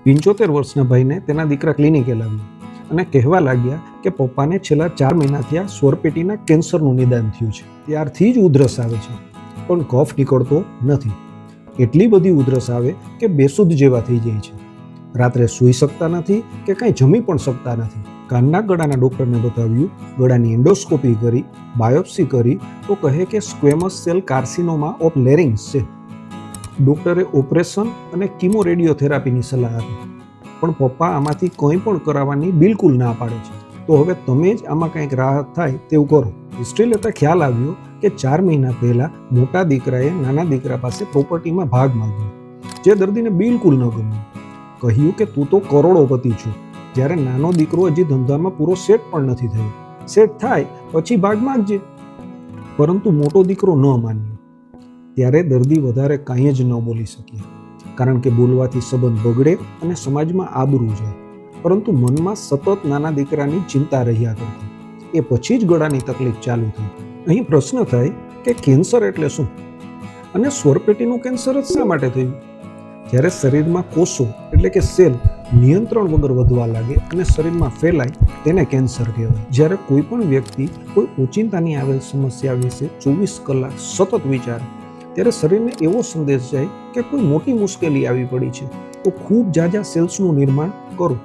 75 વર્ષના ભાઈને તેના દીકરા ક્લિનિકે લાવ્યા અને કહેવા લાગ્યા કે પપ્પાને છેલ્લા 4 મહિનાથી આ સ્વરપેટીના કેન્સરનું નિદાન થયું છે. ત્યારથી જ ઉધરસ આવે છે, પણ કફ નીકળતો નથી. એટલી બધી ઉધરસ આવે કે બેસુધ જેવા થઈ જાય છે. રાત્રે સૂઈ શકતા નથી કે કંઈ જમી પણ શકતા નથી. કાનના ગળાના ડૉક્ટરને બતાવ્યું, ગળાની એન્ડોસ્કોપી કરી, બાયોપ્સી કરી તો કહે કે સ્ક્વેમસ સેલ કાર્સિનોમા ઓફ લેરિંગ્સ છે. ડૉક્ટરે ઓપરેશન અને કીમો રેડિયોથેરાપીની સલાહ આપી, પણ પપ્પા આમાંથી કંઈ પણ કરાવવાની બિલકુલ ના પાડે છે. તો હવે તમે જ આમાં કંઈક રાહત થાય તેવું કરો. હિસ્ટ્રી લેતા ખ્યાલ આવ્યો કે 4 મહિના પહેલાં મોટા દીકરાએ નાના દીકરા પાસે પ્રોપર્ટીમાં ભાગ માંગ્યો, જે દર્દીને બિલકુલ ન ગમ્યું. કહ્યું કે તું તો કરોડોપતિ છો, જ્યારે નાનો દીકરો હજી ધંધામાં પૂરો સેટ પણ નથી થયો. સેટ થાય પછી ભાગ માંગજે. પરંતુ મોટો દીકરો ન માન્યો. ત્યારે દર્દી વધારે કાંઈ જ ન બોલી શક્યા, કારણ કે બોલવાથી સંબંધ બગડે અને સમાજમાં આબરૂ જાય. પરંતુ મનમાં સતત નાના દીકરાની ચિંતા રહ્યા કરતી. એ પછી જ ગળાની તકલીફ ચાલુ થઈ. અહીં પ્રશ્ન થાય કે કેન્સર એટલે શું, અને સ્વરપેટીનું કેન્સર જ શા માટે થયું? જ્યારે શરીરમાં કોષો એટલે કે સેલ નિયંત્રણ વગર વધવા લાગે અને શરીરમાં ફેલાય તેને કેન્સર કહેવાય. જ્યારે કોઈ પણ વ્યક્તિ કોઈ ઓચિંતાની આવેલ સમસ્યા વિશે 24 કલાક સતત વિચારે, ત્યારે શરીરને એવો સંદેશ જાય કે કોઈ મોટી મુશ્કેલી આવી પડી છે, તો ખૂબ ઝાઝા સેલ્સનું નિર્માણ કરો.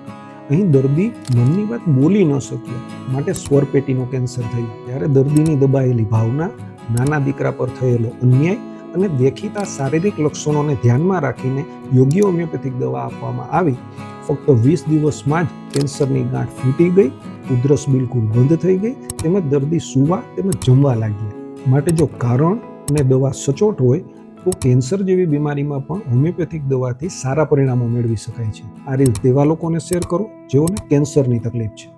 અહીં દર્દી મનની વાત બોલી ન શક્યો, માટે સ્વરપેટીનું કેન્સર થયું. ત્યારે દર્દીની દબાયેલી ભાવના, નાના દીકરા પર થયેલો અન્યાય અને દેખીતા શારીરિક લક્ષણોને ધ્યાનમાં રાખીને યોગ્ય હોમિયોપેથિક દવા આપવામાં આવી. ફક્ત 20 દિવસમાં જ કેન્સરની ગાંઠ ફૂટી ગઈ, ઉધરસ બિલકુલ બંધ થઈ ગઈ, તેમજ દર્દી સૂવા તેમજ જમવા લાગ્યા. માટે જો કારણ અને દવા સચોટ હોય તો કેન્સર જેવી બીમારીમાં પણ હોમિયોપેથિક દવાથી સારા પરિણામો મેળવી શકાય છે. આ રીત તેવા લોકોને શેર કરો જેઓને કેન્સરની તકલીફ છે.